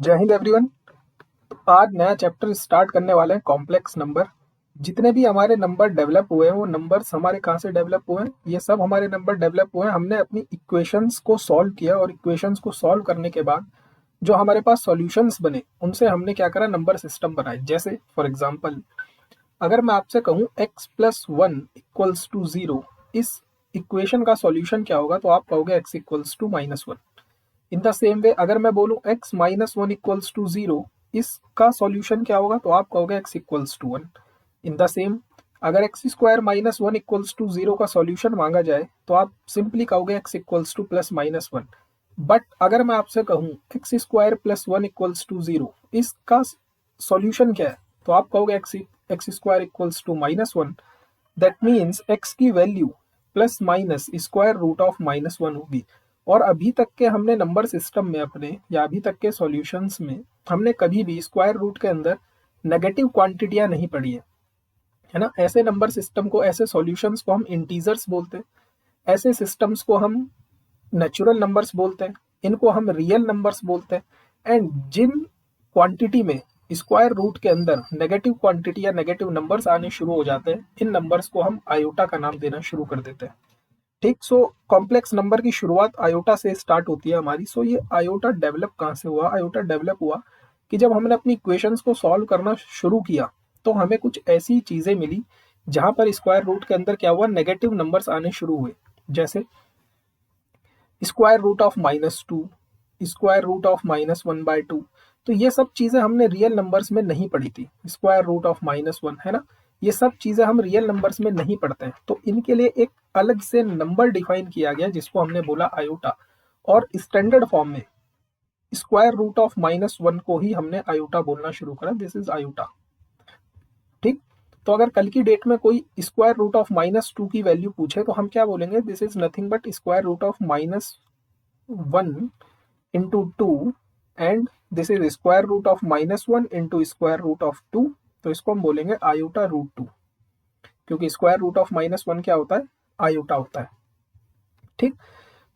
जय हिंद एवरीवन। तो आज नया चैप्टर स्टार्ट करने वाले हैं कॉम्प्लेक्स नंबर। जितने भी हमारे नंबर डेवलप हुए हैं वो नंबर्स हमारे कहाँ से डेवलप हुए हैं, ये सब हमारे नंबर डेवलप हुए हैं हमने अपनी इक्वेशंस को सॉल्व किया और इक्वेशंस को सॉल्व करने के बाद जो हमारे पास सॉल्यूशंस बने उनसे हमने क्या करा, नंबर सिस्टम बनाए। जैसे फॉर एग्जांपल अगर मैं आपसे कहूँ x plus one equals to zero, इस इक्वेशन का सॉल्यूशन क्या होगा, तो आप कहोगे x equals to minus one. In the same way अगर मैं बोलूं x minus one equals to zero, इसका सॉल्यूशन क्या होगा, तो आप कहोगे x equals to one. In the same अगर x square minus one equals to zero का सॉल्यूशन मांगा जाए तो आप सिंपली कहोगे x equals to plus minus one. But अगर मैं आपसे कहूं x square plus one equals to zero, इसका सॉल्यूशन क्या है, तो आप कहोगे x square equals to minus one. That means x की value plus minus square root of minus one होगी। और अभी तक के हमने नंबर सिस्टम में अपने या अभी तक के सॉल्यूशंस में हमने कभी भी स्क्वायर रूट के अंदर नेगेटिव क्वांटिटियां नहीं पढ़ी है ना। ऐसे नंबर सिस्टम को, ऐसे सॉल्यूशंस को हम इंटीजर्स बोलते हैं, ऐसे सिस्टम्स को हम नेचुरल नंबर्स बोलते हैं, इनको हम रियल नंबर्स बोलते हैं। एंड जिन क्वांटिटी में स्क्वायर रूट के अंदर नेगेटिव क्वांटिटी या नेगेटिव नंबर्स आने शुरू हो जाते हैं, इन नंबर्स को हम आयोटा का नाम देना शुरू कर देते हैं। ठीक। सो कॉम्प्लेक्स नंबर की शुरुआत आयोटा से स्टार्ट होती है हमारी। सो ये आयोटा डेवलप कहाँ से हुआ? आयोटा डेवलप हुआ कि जब हमने अपनी इक्वेशंस को सॉल्व करना शुरू किया तो हमें कुछ ऐसी चीजें मिली जहां पर स्क्वायर रूट के अंदर क्या हुआ, नेगेटिव नंबर्स आने शुरू हुए। जैसे square root of minus two, square root of minus one by two. तो ये सब चीजें हमने रियल नंबर्स में नहीं पढ़ी थी। Square root of minus one, है ना, ये सब चीजें हम रियल नंबर्स में नहीं पढ़ते हैं। तो इनके लिए एक अलग से नंबर डिफाइन किया गया जिसको हमने बोला आयोटा। और स्टैंडर्ड फॉर्म में square root of minus one को ही हमने आयोटा बोलना शुरू करा। This is iota. ठीक। तो अगर कल की डेट में कोई square root of minus two की वैल्यू पूछे तो हम क्या बोलेंगे? This is nothing but square root of minus one into two, and this is square root of minus one into square root of two. तो इसको हम बोलेंगे आयोटा रूट टू, क्योंकि square root of minus one क्या होता है? Iota होता है। ठीक।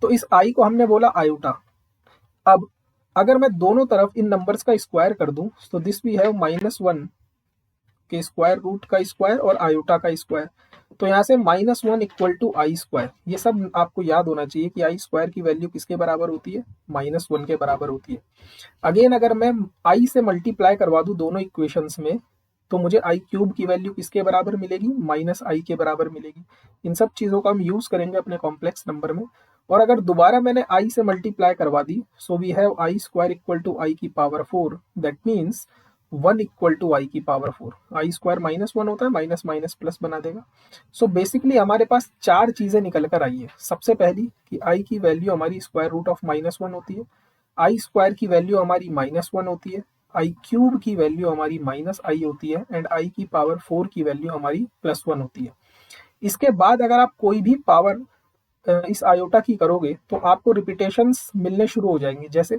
तो इस आई को हमने बोला आयोटा। अब अगर मैं दोनों तरफ इन नंबर्स का स्क्वायर कर दूं तो this we have minus one के स्क्वायर रूट का स्क्वायर और आयोटा का स्क्वायर। तो यहाँ से minus one equal to i square, ये सब आपको याद होना चाहिए कि आई स्क्वायर की वैल्यू किसके बराबर होती है? माइनस वन के बराबर होती है। अगेन अगर मैं आई से मल्टीप्लाई करवा दूं दोनों इक्वेशंस में तो मुझे आई क्यूब की वैल्यू किसके बराबर मिलेगी? माइनस आई के बराबर मिलेगी। इन सब चीजों का हम यूज करेंगे अपने कॉम्प्लेक्स नंबर में। और अगर दोबारा मैंने आई से मल्टीप्लाई करवा दी, so we have i square equal to i की power four. That means one equal to i की power four. I square minus one होता है, माइनस माइनस प्लस बना देगा। सो बेसिकली हमारे पास चार चीजें निकल कर आई है। सबसे पहली कि आई की वैल्यू हमारी square root of minus one होती है, आई स्क्वायर की वैल्यू हमारी माइनस वन होती है, आई क्यूब की वैल्यू हमारी माइनस आई होती है, एंड आई की पावर फोर की वैल्यू हमारी प्लस वन होती है। इसके बाद अगर आप कोई भी पावर इस आयोटा की करोगे तो आपको रिपीटेशंस मिलने शुरू हो जाएंगे। जैसे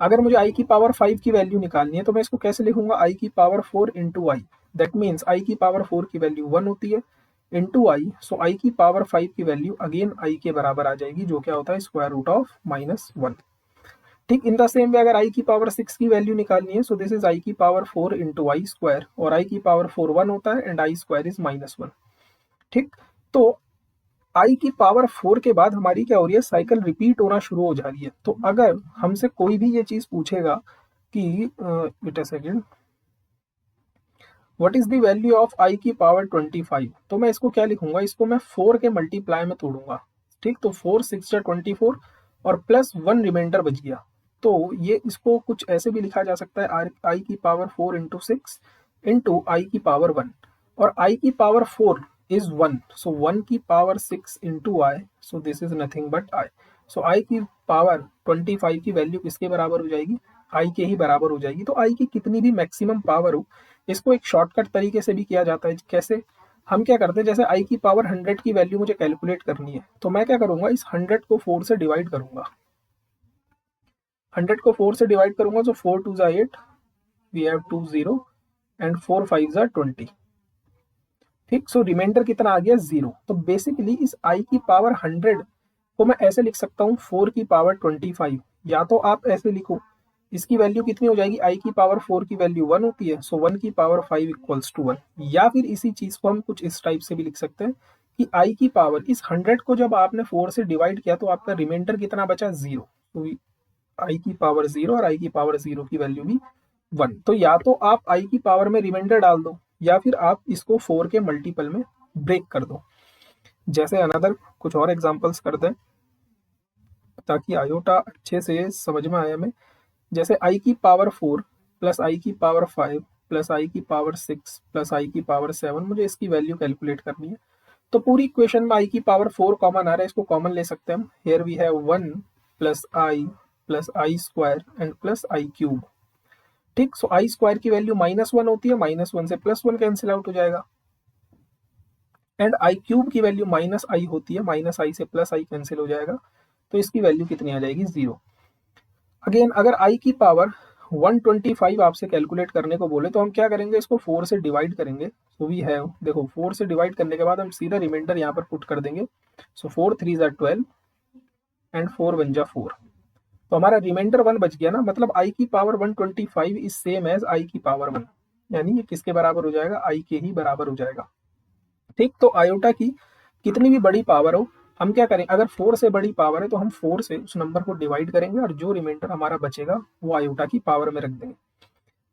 अगर मुझे आई की पावर फाइव की वैल्यू निकालनी है तो मैं इसको कैसे लिखूंगा? आई की power four into i. That means i की पावर फोर की वैल्यू वन होती है इंटू आई। सो आई की पावर फाइव की वैल्यू अगेन आई के बराबर आ जाएगी, जो क्या होता है? Square root of minus one. ठीक। इन द सेम वे अगर आई की पावर सिक्स की वैल्यू निकालनी है, सो दिस इज आई की पावर फोर इंटू आई स्क्वायर, और आई की पावर फोर वन होता है and I square is minus one. ठीक। तो आई की पावर फोर के बाद हमारी क्या हो रही है? साइकिल रिपीट होना शुरू हो जा रही है। तो अगर हमसे कोई भी ये चीज पूछेगा कि wait a second, what is the value of i की पावर 25, तो मैं इसको क्या लिखूंगा? इसको मैं फोर के मल्टीप्लाई में तोड़ूंगा। ठीक। तो फोर सिक्स जा 24 और प्लस वन रिमाइंडर बच गया। तो ये इसको कुछ ऐसे भी लिखा जा सकता है, आई की power four into six into i की पावर वन। और आई की power four is one, so one की power six into i, so this is nothing but i. So i की पावर 25 की वैल्यू किसके बराबर हो जाएगी? आई के ही बराबर हो जाएगी। तो आई की कितनी भी मैक्सिमम पावर हो, इसको एक शॉर्टकट तरीके से भी किया जाता है। कैसे? हम क्या करते हैं, जैसे आई की पावर 100 की वैल्यू मुझे कैलकुलेट करनी है तो मैं क्या करूंगा? इस 100 को 4 से डिवाइड करूंगा। 100 को 4 से डिवाइड करूंगा तो 4 टू जा 8, वी हैव 2 0 एंड 4 5 जा 20। ठीक। सो रिमाइंडर कितना आ गया? 0। तो बेसिकली इस आई की पावर 100 को मैं ऐसे लिख सकता हूँ 4 की पावर 25। या तो आप ऐसे लिखो इसकी वैल्यू कितनी हो जाएगी, आई की पावर 4 की वैल्यू 1 होती है, सो 1 की पावर 5 इक्वल्स टू 1। या फिर इसी चीज को हम कुछ इस टाइप से भी लिख सकते हैं कि आई की पावर, इस 100 को जब आपने 4 से डिवाइड किया तो आपका रिमाइंडर कितना बचा, 0। तो आई की पावर 0 और आई की पावर 0 की वैल्यू भी 1। तो या तो आप आई की पावर में रिमाइंडर डाल दो या फिर आप इसको 4 के मल्टीपल में ब्रेक कर दो। जैसे अनदर कुछ और एग्जांपल्स करते हैं ताकि आयोटा अच्छे से समझ में आए हमें। जैसे आई की पावर 4 प्लस आई की पावर 5 प्लस आई की पावर 6 प्लस आई की पावर 7, मुझे इसकी वैल्यू कैलकुलेट करनी है। तो पूरी इक्वेशन में आई की पावर 4 कॉमन आ रहा है, इसको कॉमन ले सकते हैं हम। Here we have 1 plus i square and plus i cube. ठीक, सो आई स्क्वायर की वैल्यू -1 होती है, -1 से +1 कैंसिल आउट हो जाएगा, एंड आई क्यूब की वैल्यू माइनस आई होती है, माइनस आई से प्लस आई कैंसिल हो जाएगा, तो इसकी वैल्यू कितनी आ जाएगी, 0। अगेन अगर आई की पावर 125 आपसे कैलकुलेट करने को बोले तो हम क्या करेंगे, इसको 4 से डिवाइड करेंगे। सो वी हैव, देखो 4 से डिवाइड करने के बाद हम सीधा रिमाइंडर यहाँ पर पुट कर देंगे। सो 4 3 ज़ा 12 एंड 4 1 जा 4, तो हमारा रिमाइंडर 1 बच गया ना। मतलब आई की power 125 is same as i की पावर 1, यानी ये किसके बराबर हो जाएगा, आई के ही बराबर हो जाएगा। ठीक, तो आयोटा की कितनी भी बड़ी पावर हो, हम क्या करें, अगर 4 से बड़ी पावर है तो हम 4 से उस नंबर को डिवाइड करेंगे और जो रिमाइंडर हमारा बचेगा वो आयोटा की पावर में रख देंगे।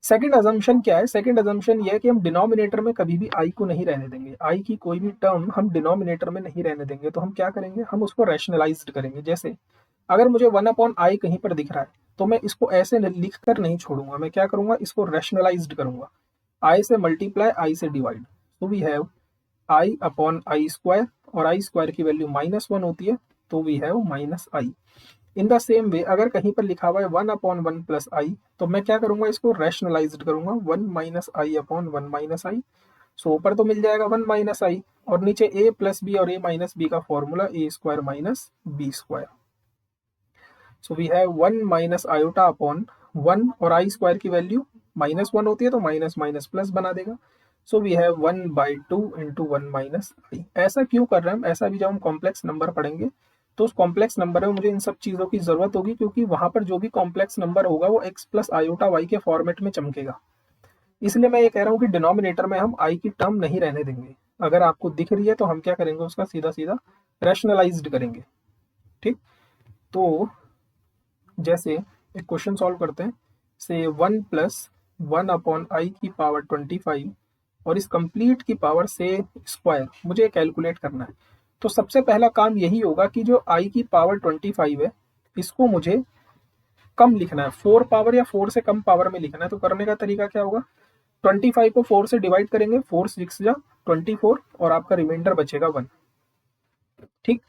सेकंड अजम्पशन क्या है, सेकंड अजम्पशन ये है कि हम डिनोमिनेटर में कभी भी आई को नहीं रहने देंगे। आई की कोई भी टर्म हम डिनोमिनेटर में नहीं रहने देंगे, तो हम क्या करेंगे, हम उसको रैशनलाइज्ड करेंगे। जैसे अगर मुझे 1/i कहीं पर दिख रहा है तो मैं इसको ऐसे लिख कर नहीं छोड़ूंगा, मैं क्या करूंगा, इसको रैशनलाइज्ड करूंगा, आई से मल्टीप्लाई, आई से divide. So we have i upon i square, और आई स्क्वायर की वैल्यू -1 होती है, तो we have -i। In the same way अगर कहीं पर लिखा हुआ है 1/1 प्लस आई, तो मैं क्या करूंगा, इसको रैशनलाइज्ड करूंगा, 1 - i अपॉन 1 - i। सो ऊपर तो मिल जाएगा 1 - i, और नीचे a प्लस बी और a माइनस बी का formula a square minus b square. So we have 1 - iota upon 1, और आई स्क्वायर की वैल्यू -1 होती है तो माइनस माइनस प्लस बना देगा। सो वी हैव 1/2 इंटू 1 - आई। ऐसा क्यों कर रहे हैं हम, ऐसा भी जब हम कॉम्प्लेक्स नंबर पढ़ेंगे तो उस कॉम्प्लेक्स नंबर में मुझे इन सब चीज़ों की ज़रूरत होगी, क्योंकि वहाँ पर जो भी कॉम्प्लेक्स नंबर होगा वो x प्लस आयोटा y के फॉर्मेट में चमकेगा। इसलिए मैं ये कह रहा हूँ कि डिनोमिनेटर में हम i की टर्म नहीं रहने देंगे। अगर आपको दिख रही है तो हम क्या करेंगे, उसका सीधा सीधा रैशनलाइज्ड करेंगे। ठीक, तो जैसे एक क्वेश्चन सॉल्व करते हैं, से 1 + 1/i की पावर 25 और इस कंप्लीट की पावर से स्क्वायर मुझे कैलकुलेट करना है। तो सबसे पहला काम यही होगा कि जो i की पावर 25 है इसको मुझे कम लिखना है, 4 पावर या 4 से कम पावर में लिखना है। तो करने का तरीका क्या होगा, 25 को 4 से डिवाइड करेंगे, 4 6 जा 24, और आपका रिमाइंडर बचेगा 1। ठीक,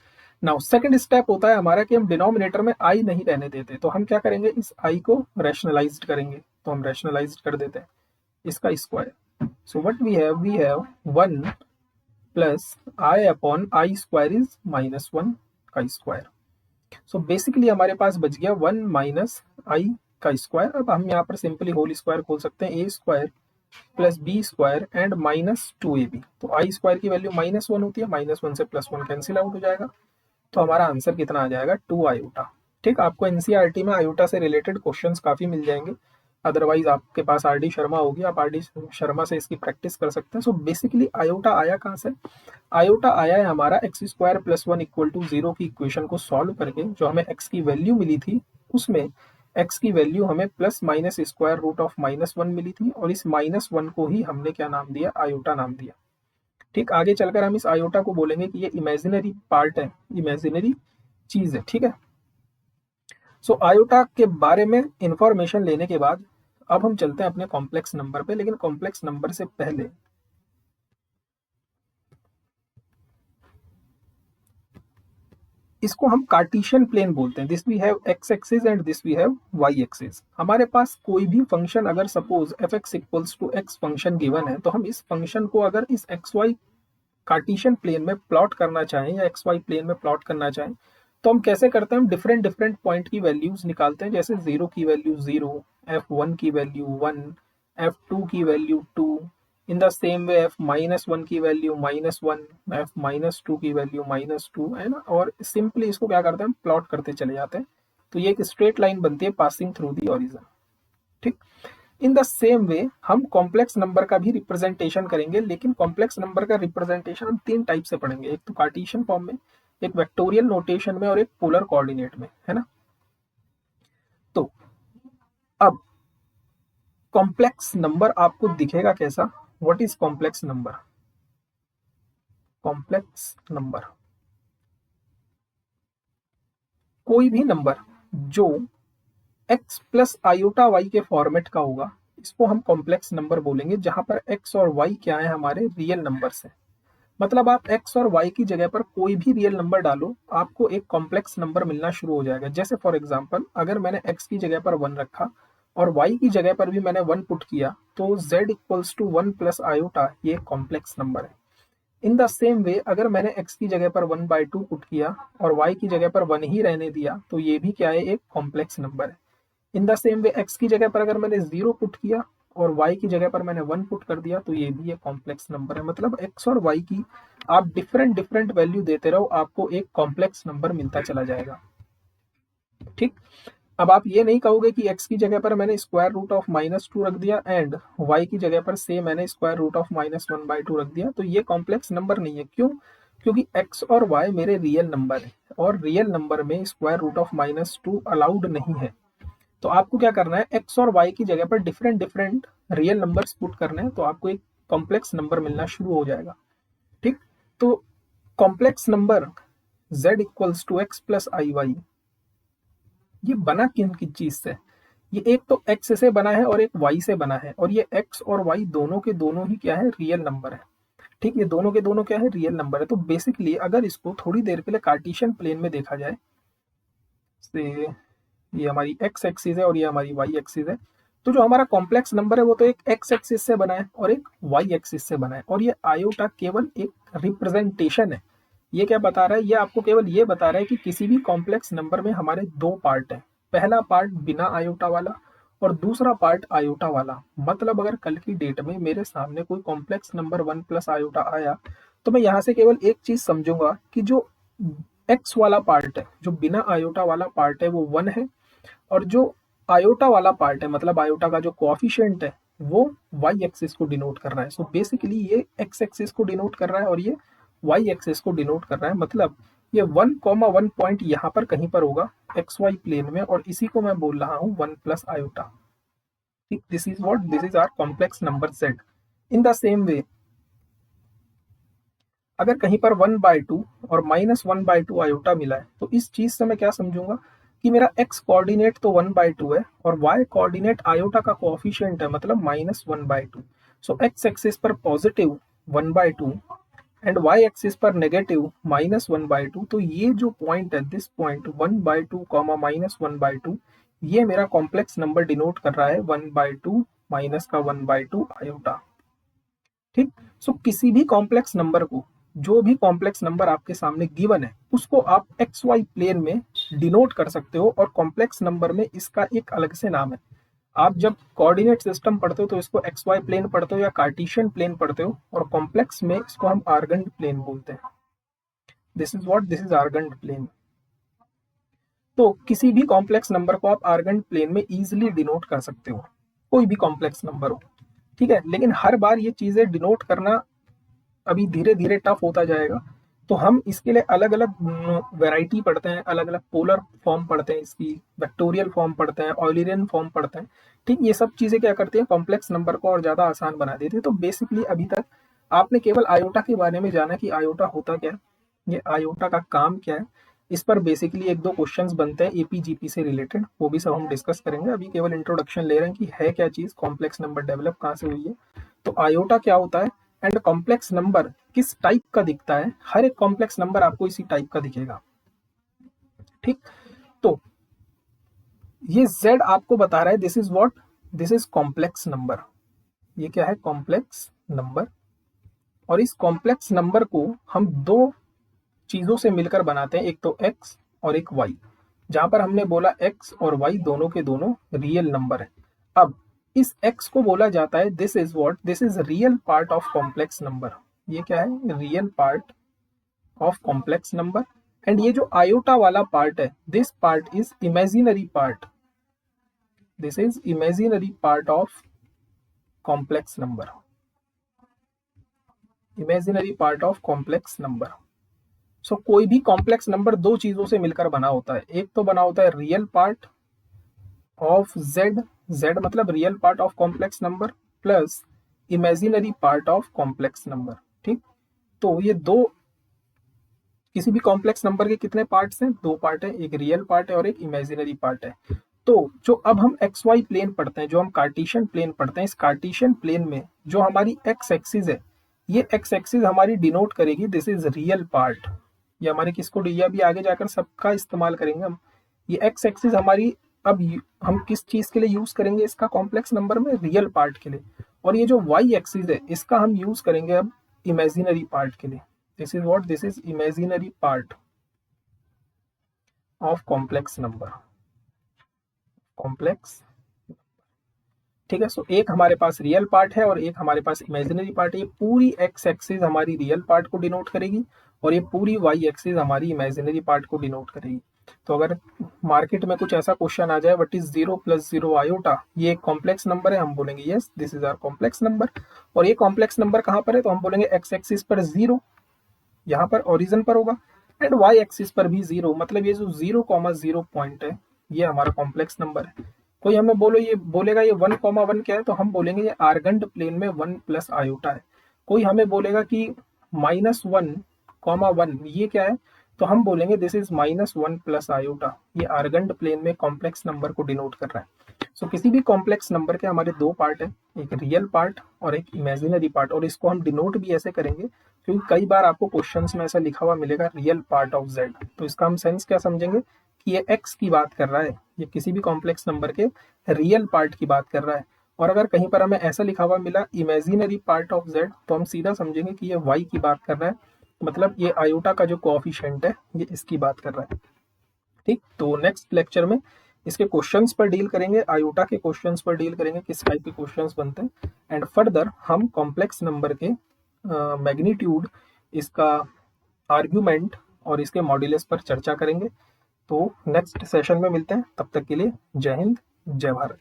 नाउ सेकंड स्टेप होता है हमारा कि हम डिनोमिनेटर में आई नहीं रहने देते, तो हम क्या करेंगे, इस आई को रैशनलाइज्ड करेंगे। तो हम रैशनलाइज्ड कर देते हैं इसका square. So what we have 1 plus i upon i square is -1 का स्क्वायर। सो बेसिकली हमारे पास बच गया 1 माइनस आई का स्क्वायर। अब हम यहाँ पर सिंपली होल स्क्वायर खोल सकते हैं, a square plus b square and -2ab। तो आई स्क्वायर की वैल्यू -1 होती है, -1 से +1 कैंसिल आउट हो जाएगा, तो हमारा आंसर कितना आ जाएगा, 2 आयोटा। ठीक, आपको एनसीईआरटी में आयोटा से रिलेटेड क्वेश्चंस काफ़ी मिल जाएंगे। अदरवाइज आपके पास आरडी शर्मा होगी, आप आरडी शर्मा से इसकी प्रैक्टिस कर सकते हैं। सो बेसिकली आयोटा आया कहाँ से, आयोटा आया है हमारा x² + 1 = 0 की इक्वेशन को सॉल्व करके। जो हमें x की वैल्यू मिली थी उसमें x की वैल्यू हमें ±√(-1) मिली थी, और इस -1 को ही हमने क्या नाम दिया, आयोटा नाम दिया। ठीक, आगे चलकर हम इस आयोटा को बोलेंगे कि ये इमेजिनरी पार्ट है, इमेजिनरी चीज है। ठीक है, सो आयोटा के बारे में इंफॉर्मेशन लेने के बाद अब हम चलते हैं अपने कॉम्प्लेक्स नंबर पे। लेकिन कॉम्प्लेक्स नंबर से पहले इसको हम कार्टेशियन प्लेन बोलते हैं। This we have x axis and this we have y axis. हमारे पास कोई भी फंक्शन अगर suppose f(x) = x function given है, तो हम इस फंक्शन को अगर इस xy कार्टेशियन प्लेन में प्लॉट करना चाहें या xy प्लेन में प्लॉट करना चाहें, तो हम कैसे करते हैं, हम डिफरेंट डिफरेंट पॉइंट की वैल्यूज निकालते हैं। जैसे 0 की वैल्यू 0, f1 की वैल्यू 1, f2 की value 2, in the same way f-1 की वैल्यू -1, f-2 की वैल्यू -2, है ना। और सिंपली इसको क्या करते हैं, हम प्लॉट करते चले जाते हैं। तो ये एक स्ट्रेट लाइन बनती है पासिंग थ्रू दी ओरिजिन। ठीक। इन द सेम वे हम कॉम्प्लेक्स नंबर का भी रिप्रेजेंटेशन करेंगे, लेकिन कॉम्प्लेक्स नंबर का रिप्रेजेंटेशन हम 3 टाइप से पढ़ेंगे, एक तो कार्टेशियन फॉर्म में, एक वेक्टोरियल नोटेशन में और एक पोलर कोऑर्डिनेट में, है ना। तो अब कॉम्प्लेक्स नंबर आपको दिखेगा कैसा, what is complex number. Complex number कोई भी नंबर जो x प्लस आयोटा वाई के फॉर्मेट का होगा, इसको हम कॉम्प्लेक्स नंबर बोलेंगे, जहां पर x और y क्या है, हमारे रियल नंबर्स हैं। मतलब आप x और y की जगह पर कोई भी रियल नंबर डालो, आपको एक कॉम्प्लेक्स नंबर मिलना शुरू हो जाएगा। जैसे फॉर एग्जांपल, अगर मैंने x की जगह पर 1 रखा और y की जगह पर भी मैंने 1 पुट किया, तो z equals to 1 plus iota, ये कॉम्प्लेक्स नंबर है। इन द सेम वे अगर मैंने x की जगह पर 1/2 पुट किया और y की जगह पर 1 ही रहने दिया, तो ये भी क्या है, एक कॉम्प्लेक्स नंबर है। In the same way x की जगह पर अगर मैंने 0 पुट किया और y की जगह पर मैंने 1 पुट कर दिया, तो ये भी एक कॉम्प्लेक्स नंबर है। मतलब x और y की आप डिफरेंट डिफरेंट वैल्यू देते रहो, आपको एक कॉम्प्लेक्स नंबर मिलता चला जाएगा। ठीक। अब आप ये नहीं कहोगे कि x की जगह पर मैंने स्क्वायर रूट ऑफ -2 रख दिया एंड y की जगह पर से मैंने स्क्वायर रूट ऑफ -1/2 रख दिया, तो ये कॉम्प्लेक्स नंबर नहीं है। क्यों? क्योंकि x और y मेरे रियल नंबर है और रियल नंबर में स्क्वायर रूट ऑफ -2 अलाउड नहीं है। तो आपको क्या करना है, x और y की जगह पर different different real numbers put करने हैं, तो आपको एक कॉम्प्लेक्स नंबर मिलना शुरू हो जाएगा। ठीक। तो complex number z equals to x plus i y, ये बना किन किन चीज से, ये एक तो x से बना है और एक y से बना है, और ये x और y दोनों के दोनों ही क्या है, रियल नंबर है। ठीक, ये दोनों के दोनों क्या है, रियल नंबर है। तो बेसिकली अगर इसको थोड़ी देर के लिए कार्टेशियन प्लेन में देखा जाए, से ये हमारी x एक्सिस है और ये हमारी y एक्सिस है, तो जो हमारा कॉम्प्लेक्स नंबर है वो तो एक x एक्सिस से बना है और एक y एक्सिस से बना है, और ये आयोटा केवल एक रिप्रेजेंटेशन है। ये क्या बता रहा है, ये आपको केवल ये बता रहा है कि किसी भी कॉम्प्लेक्स नंबर में हमारे 2 पार्ट हैं, पहला पार्ट बिना आयोटा वाला और दूसरा पार्ट आयोटा वाला। मतलब अगर कल की डेट में मेरे सामने कोई कॉम्प्लेक्स नंबर 1 प्लस आयोटा आया, तो मैं यहाँ से केवल एक चीज समझूंगा कि जो एक्स वाला पार्ट है, जो बिना आयोटा वाला पार्ट है, वो 1 है, और जो आयोटा वाला पार्ट है, मतलब आयोटा का जो कोएफिशिएंट है, वो y एक्सिस को डिनोट कर रहा है। सो बेसिकली ये x एक्सिस को डिनोट कर रहा है और ये y एक्सिस को डिनोट कर रहा है। मतलब ये 1,1 पॉइंट यहाँ पर कहीं पर होगा एक्स वाई प्लेन में, और इसी को मैं बोल रहा हूँ 1 प्लस आयोटा। ठीक, this is what, this is our complex number z। In the same way अगर कहीं पर 1/2 और -1/2 आयोटा मिला है, तो इस चीज से मैं क्या समझूंगा कि मेरा x कोऑर्डिनेट तो 1/2 है और y कोऑर्डिनेट आयोटा का कोएफिशिएंट है, मतलब -1/2। सो x एक्सिस पर पॉजिटिव 1/2 एंड y एक्सिस पर नेगेटिव -1/2। तो ये जो पॉइंट है, दिस पॉइंट 1/2 -1/2, ये मेरा कॉम्प्लेक्स नंबर डिनोट कर रहा है 1/2 माइनस का 1/2 आयोटा। ठीक। सो किसी भी कॉम्प्लेक्स नंबर को, जो भी कॉम्प्लेक्स नंबर आपके सामने गिवन है, उसको आप एक्स वाई प्लेन में डिनोट कर सकते हो, और कॉम्प्लेक्स नंबर में इसका एक अलग से नाम है। आप जब कोऑर्डिनेट सिस्टम पढ़ते हो तो इसको एक्स वाई प्लेन पढ़ते हो या कार्टेशियन प्लेन पढ़ते हो, और कॉम्प्लेक्स में इसको हम आर्गन्ड प्लेन बोलते हैं। This is what, this is Argand plane. तो किसी भी कॉम्प्लेक्स नंबर को आप आर्गन्ड प्लेन में इजिली डिनोट कर सकते हो, कोई भी कॉम्प्लेक्स नंबर हो। ठीक है, लेकिन हर बार ये चीजें डिनोट करना अभी धीरे धीरे टफ होता जाएगा, तो हम इसके लिए अलग अलग वैरायटी पढ़ते हैं, अलग अलग पोलर फॉर्म पढ़ते हैं, इसकी वेक्टोरियल फॉर्म पढ़ते हैं, ऑयलरियन फॉर्म पढ़ते हैं। ठीक, ये सब चीजें क्या करती हैं, कॉम्प्लेक्स नंबर को और ज्यादा आसान बना देती है। तो बेसिकली अभी तक आपने केवल आयोटा के बारे में जाना कि आयोटा होता क्या है, ये आयोटा का काम क्या है। इस पर बेसिकली एक दो क्वेश्चंस बनते हैं एपीजीपी से रिलेटेड, वो भी सब हम डिस्कस करेंगे। अभी केवल इंट्रोडक्शन ले रहे हैं कि है क्या चीज, कॉम्प्लेक्स नंबर डेवलप कहाँ से हुई है, तो आयोटा क्या होता है, एंड कॉम्प्लेक्स नंबर किस टाइप का दिखता है। हर एक कॉम्प्लेक्स नंबर आपको इसी टाइप का दिखेगा। ठीक, तो ये z आपको बता रहा है this is what, this is complex number. ये क्या है, कॉम्प्लेक्स नंबर। और इस कॉम्प्लेक्स नंबर को हम दो चीजों से मिलकर बनाते हैं, एक तो x और एक y, जहां पर हमने बोला x और y दोनों के दोनों रियल नंबर है। अब इस x को बोला जाता है, this is what, this is real part of complex number. ये क्या है, real part of complex number. And ये जो आयोटा वाला पार्ट है, this part is imaginary part this is imaginary part of complex number, imaginary part of complex number. So कोई भी complex number दो चीजों से मिलकर बना होता है, एक तो बना होता है real part of z, z मतलब real part of complex number, plus imaginary part of complex number. ठीक, तो ये दो, किसी भी कॉम्प्लेक्स नंबर के कितने पार्ट्स हैं? दो पार्ट है, एक रियल पार्ट है और एक इमेजिनरी पार्ट है। तो जो अब हम एक्स वाई प्लेन पढ़ते हैं, जो हम कार्टेशियन प्लेन पढ़ते हैं, इस कार्टेशियन प्लेन में जो हमारी एक्स एक्सिस है, ये एक्स एक्सिस हमारी डिनोट करेगी दिस इज रियल पार्ट। ये हमारे किसको, ये भी आगे जाकर सबका इस्तेमाल करेंगे हम। ये एक्स एक्सिस हमारी अब हम किस चीज के लिए यूज करेंगे इसका कॉम्प्लेक्स नंबर में? रियल पार्ट के लिए। और ये जो वाई एक्सिस है इसका हम यूज करेंगे अब इमेजिनरी पार्ट के लिए। This is what, this is imaginary part of complex number, complex. ठीक है, सो एक हमारे पास रियल पार्ट है और एक हमारे पास इमेजिनरी पार्ट है। ये पूरी एक्स एक्सिस हमारी रियल पार्ट को डिनोट करेगी और ये पूरी वाई एक्सिस हमारी इमेजिनरी पार्ट को डिनोट करेगी। तो अगर मार्केट में कुछ ऐसा क्वेश्चन आ जाए, व्हाट इज 0 + 0 आयोटा, ये एक कॉम्प्लेक्स नंबर है, हम बोलेंगे yes this is our complex number. और ये कॉम्प्लेक्स नंबर कहाँ पर है? तो हम बोलेंगे एक्स एक्सिस पर 0, यहाँ पर ओरिजिन पर होगा, एंड वाई एक्सिस पर भी 0, मतलब ये जो 0,0 पॉइंट है ये हमारा कॉम्प्लेक्स नंबर है। कोई हमें ये बोलेगा ये 1,1 क्या है, तो हम बोलेंगे ये आर्गेंड प्लेन में 1 + आयोटा है। कोई हमें बोलेगा कि -1,1 ये क्या है, तो हम बोलेंगे दिस इज -1 + आयोटा। ये आर्गेंड प्लेन में कॉम्प्लेक्स नंबर को डिनोट कर रहा है। सो किसी भी कॉम्प्लेक्स नंबर के हमारे दो पार्ट है, एक रियल पार्ट और एक इमेजिनरी पार्ट, और इसको हम डिनोट भी ऐसे करेंगे क्योंकि कई बार आपको क्वेश्चंस में ऐसा लिखा हुआ मिलेगा रियल पार्ट ऑफ जेड, तो इसका हम सेंस क्या समझेंगे कि ये एक्स की बात कर रहा है, ये किसी भी कॉम्प्लेक्स नंबर के रियल पार्ट की बात कर रहा है। और अगर कहीं पर हमें ऐसा लिखा हुआ मिला इमेजिनरी पार्ट ऑफ जेड, तो हम सीधा समझेंगे कि ये वाई की बात कर रहा है, मतलब ये आयोटा का जो कोएफिशिएंट है ये इसकी बात कर रहा है। ठीक, तो नेक्स्ट लेक्चर में इसके क्वेश्चंस पर डील करेंगे, आयोटा के क्वेश्चंस पर डील करेंगे, किस टाइप के क्वेश्चंस बनते हैं, एंड फर्दर हम कॉम्प्लेक्स नंबर के मैग्नीट्यूड, इसका आर्ग्यूमेंट और इसके मॉड्यूलस पर चर्चा करेंगे। तो नेक्स्ट सेशन में मिलते हैं, तब तक के लिए जय हिंद, जय भारत।